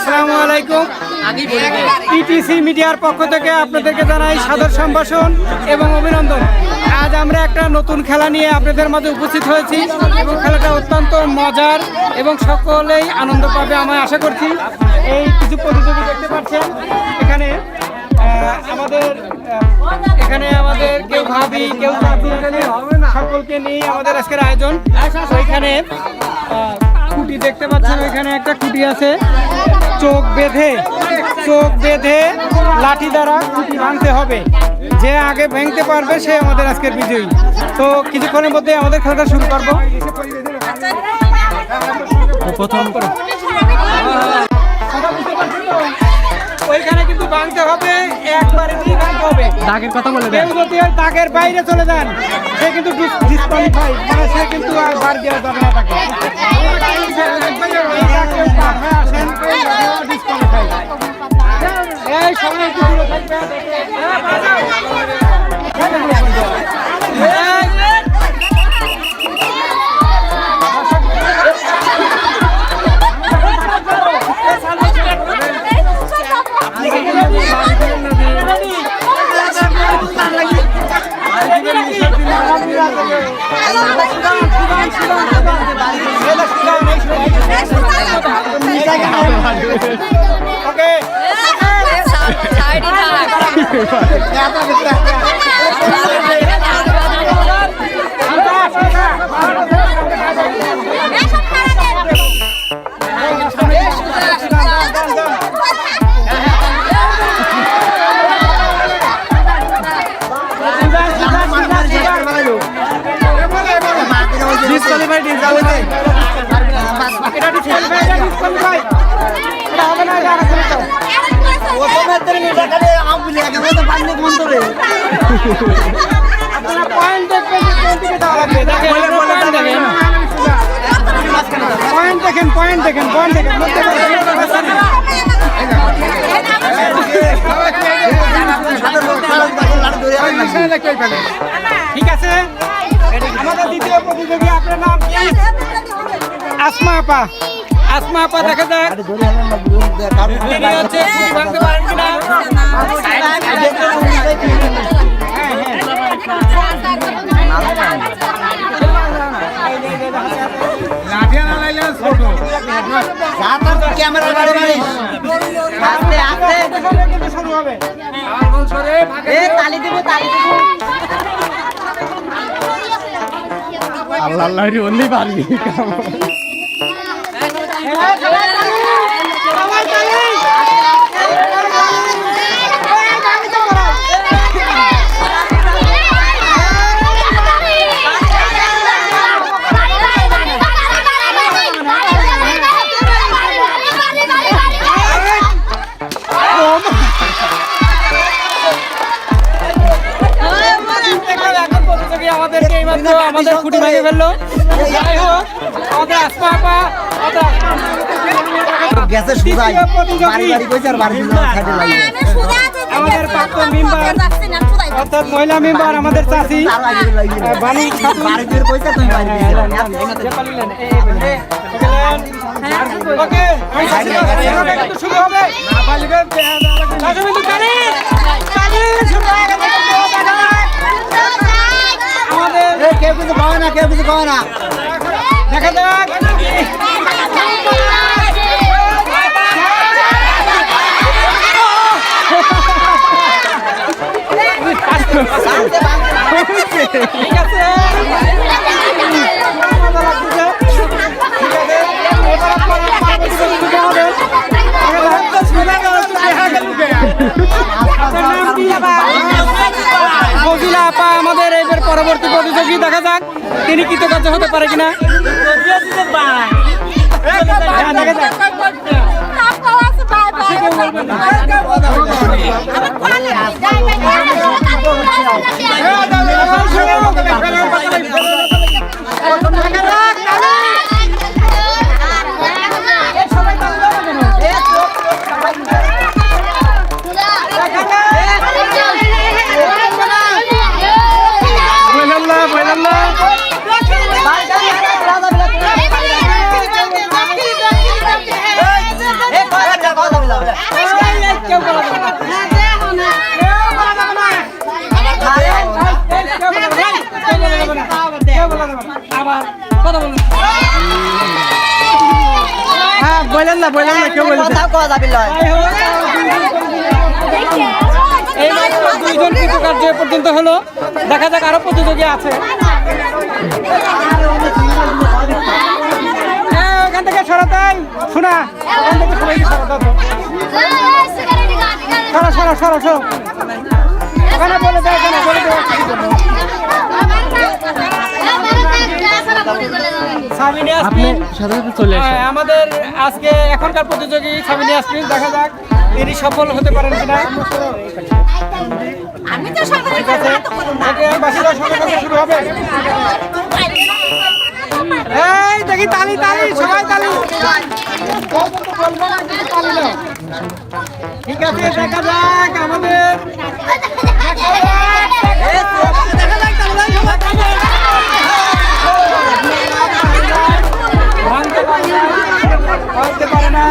আসসালামু আলাইকুম। ইটিসি মিডিয়ার পক্ষ থেকে আপনাদেরকে জানাই সাদর সম্ভাষণ এবং অভিনন্দন। আজ আমরা একটা নতুন খেলা নিয়ে আপনাদের মাঝে উপস্থিত হয়েছি এবং খেলাটা অত্যন্ত মজার এবং সকলেই আনন্দ পাবে আমি আশা করছি। এই কিছু প্রতিযোগী দেখতে পাচ্ছেন আমাদের কেউ ভাবি কেউ সকলকে নিয়ে আমাদের আজকের আয়োজন। ওইখানে খুঁটি দেখতে পাচ্ছেন, ওইখানে একটা খুঁটি আছে, চোখ বেঁধে লাঠি দ্বারা খুঁটি ভাঙতে হবে। যে আগে ভাঙতে পারবে সে আমাদের আজকের বিজয়ী। তো কিছুক্ষণের মধ্যে আমাদের খেলাটা শুরু করবো। প্রথম ওইখানে কিন্তু ভাঙতে হবে, একবারে দিয়ে ভাঙতে হবে। দাগের কথা বলে কেউ যদি ওই দাগের বাইরে চলে যান সে কিন্তু ডিসকোয়ালিফাই, মানে সে কিন্তু আর বার দেওয়া যাবে না তাকে। এই সবাই একটু দূরে থাকবে। পয়েন্ট দেখেন ঠিক আছে। আমাদের দ্বিতীয় প্রতিযোগী, আপনার নাম কি? আসমা আপা দেখা যাক তিনি হচ্ছে ভাঙতে পারেন কিনা। আল্লাহ অনলি পারবি। আমাদের খুঁটি ভেঙে ফেললো। যাই হোক, আমাদের আসমা আপা আমাদের প্রাক্তন মেম্বার অর্থাৎ মহিলা মেম্বার আমাদের চাচি শুরু হবে। কেউ কিছু খাওয়া না দেখা যাক। ঠিক আছে, ফজিলা আপা আমাদের এবার পরবর্তী প্রতিযোগী। দেখা যাক তিনি কৃতকার্য হতে পারে কিনা। বললাম না কেউ বলেছে কথা কওয়া যাবে লয় এই মাত্র 2 জন কৃতকার্য এ পর্যন্ত হলো। দেখা যাক আরো প্রতিযোগী আছে। ওখান থেকে সরাতাই শোনা, ওখান থেকে সবাইকে সরাতে হবে। সরো সরো সরো সরো, ওখানে বলে দেয়, ওখানে বলে দেয়। সাবিনা ইয়াসমিন চলে আমাদের আজকে এখনকার প্রতিযোগী সাবিনা ইয়াসমিন। দেখা যাক তিনি সফল হতে পারেন কিনা। ঠিক আছে, ওকে বাসিদার সঙ্গে কথা শুরু হবে। এই দেখি তালি তালি, সবাই তালি। ঠিক আছে, দেখা যাক আমাদের ভাঙতে পারে না।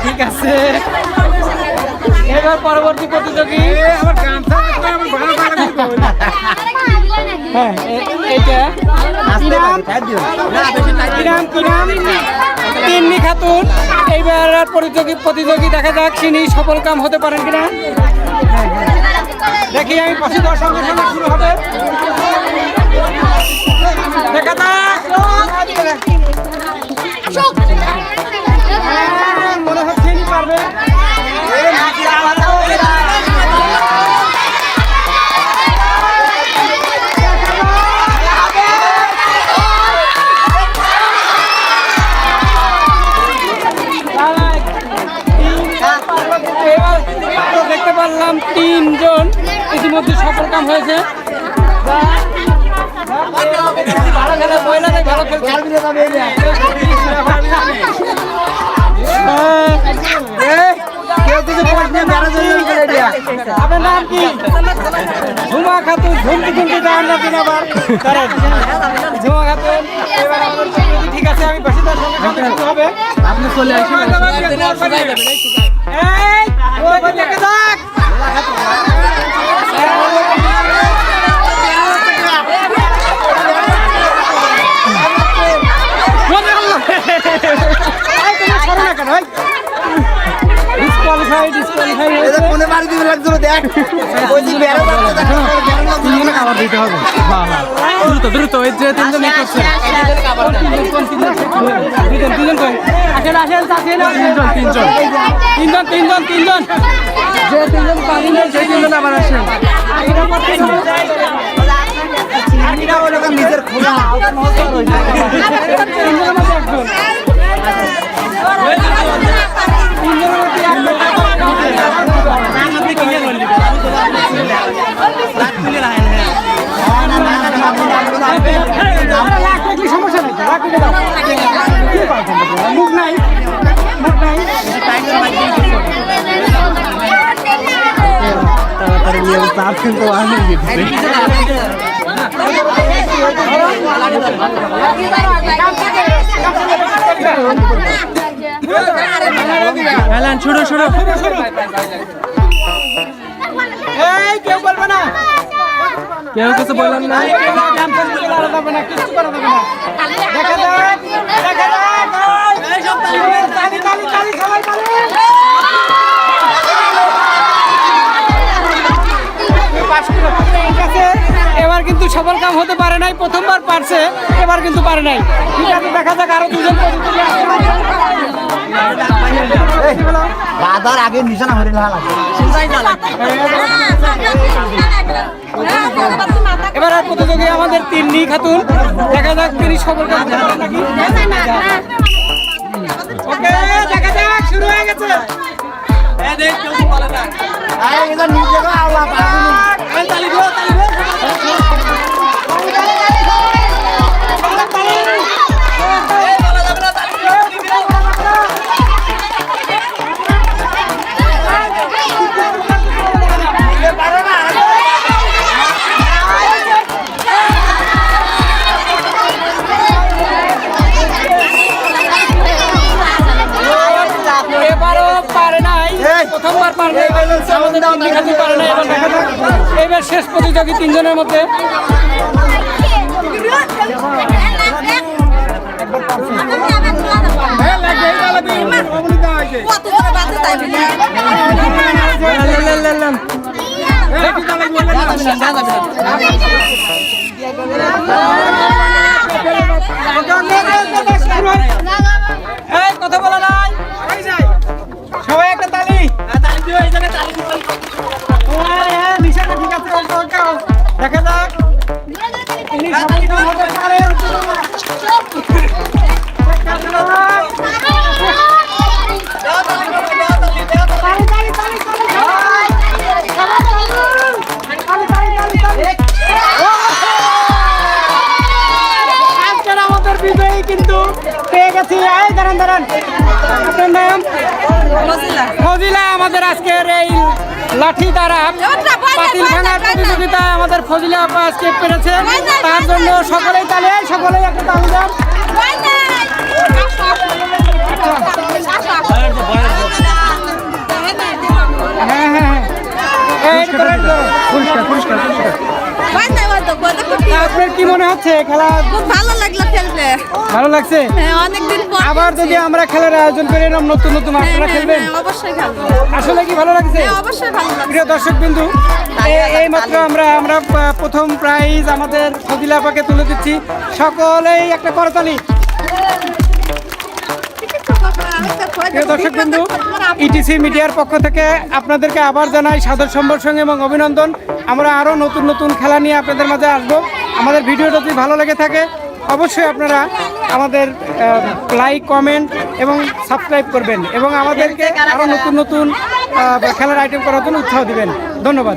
ঠিক আছে, এবার পরবর্তী প্রতিযোগী। হ্যাঁ, এইটা তিন্নি খাতুন এইবার প্রতিযোগী। দেখা যাক তিনি সফল কাম হতে পারেন কিনা। দেখি আমি পাশে দেওয়ার সঙ্গে সঙ্গে শুরু হবে। দেখা যাক, মনে হচ্ছে নি পারবে। দেখতে পারলাম 3 জন ইতিমধ্যে সফল কাম হয়েছে। ভালো খেলে মহিলারাই ভালো খেলছে। আপনার নাম কি? ঝুমা খাতুন। ঝুমকি ঝুমকি যান না দিন আবার ঝুমা খাতুন। এবার আমাদের প্রতিযোগী। ঠিক আছে, আমি বাসিন্দার সঙ্গে সঙ্গে শুরু হবে। আপনি চলে আসেন এই ওই দেখে যাক। ডিসকোয়ালিফাই হয়েছে। কোনে মারি দিবে লাগছে দেখ ওই যে বেরো যাচ্ছে তিনজনে খাবার দিতে হবে। দ্রুত দ্রুত ওই যে তিনজনে করছে দুজন কই আসেন আসেন আসেন তিনজন যে তিনজন পারেন সেই তিনজন আবার আসেন। এটা হলো নিজের খোলা সমস্যা নাই, মুখ নাই ছোট ছোট এই কেউ বলবে না, কেউ কিছু বললাম না। কিছু করা যাবে না। দেখা যাক, দেখা যাক। তালি তালি তালি, সবাই তালি। ঠিক আছে, এবার কিন্তু সফল কাম হতে পারে নাই। প্রথমবার পারছে, এবার কিন্তু পারে নাই। ঠিক আছে, দেখা যাক আরো দুজন। বাজার আগে নিশানা হরিল এবার আর প্রতিযোগী আমাদের তিন্নি খাতুন। দেখা যাক তিনি সফল কাম হতে পারেন নাকি। ওকে, দেখা যাক, শুরু হয়ে গেছে। প্রথমবার পারবে, আমাদের তিন্নি খাতুন পারে না। এবার দেখা যাক, এবার শেষ প্রতিযোগী তিনজনের মধ্যে। বললেন এই কথা বলা নাই সবাই একটা তালি তোমার নিশাটা ঠিক আছে দেখা যাক ইনি সবাইকে মজা করে আজকের আমাদের বিজয়ী কিন্তু পেয়ে গেছি এই দাঁড়ান দাঁড়ান আপনার নাম ফজিলা আমাদের আজকের এই লাঠি দ্বারা পাতিল ভাঙার প্রতিযোগিতায় আমাদের ফজিলা আপা আজকে পেরেছে তার জন্য সকলেই তালে সকলেই একটা তালি দেন হ্যাঁ হ্যাঁ হ্যাঁ এই পুরস্কার আপনার কি মনে হচ্ছে খেলা খুব ভালো লাগলো খেলতে ভালো লাগছে হ্যাঁ অনেকদিন পর আবার যদি আমরা খেলার আয়োজন করি এরকম নতুন নতুন আপনারা খেলবেন অবশ্যই খেলবো আসলে কি ভালো লাগছে হ্যাঁ অবশ্যই ভালো লাগছে প্রিয় দর্শক বিন্দু এই মাত্র আমরা প্রথম প্রাইজ আমাদের ফজিলা আপাকে তুলে দিচ্ছি সকলেই একটা করতালি প্রিয় দর্শক বিন্দু ইটিসি মিডিয়ার পক্ষ থেকে আপনাদেরকে আবার জানাই সাদর সম্ভাষণ এবং অভিনন্দন আমরা আরও নতুন নতুন খেলা নিয়ে আপনাদের মাঝে আসবো আমাদের ভিডিওটা যদি ভালো লেগে থাকে অবশ্যই আপনারা আমাদের লাইক কমেন্ট এবং সাবস্ক্রাইব করবেন এবং আমাদেরকে আরও নতুন নতুন খেলার আইটেম করার জন্য উৎসাহ দিবেন ধন্যবাদ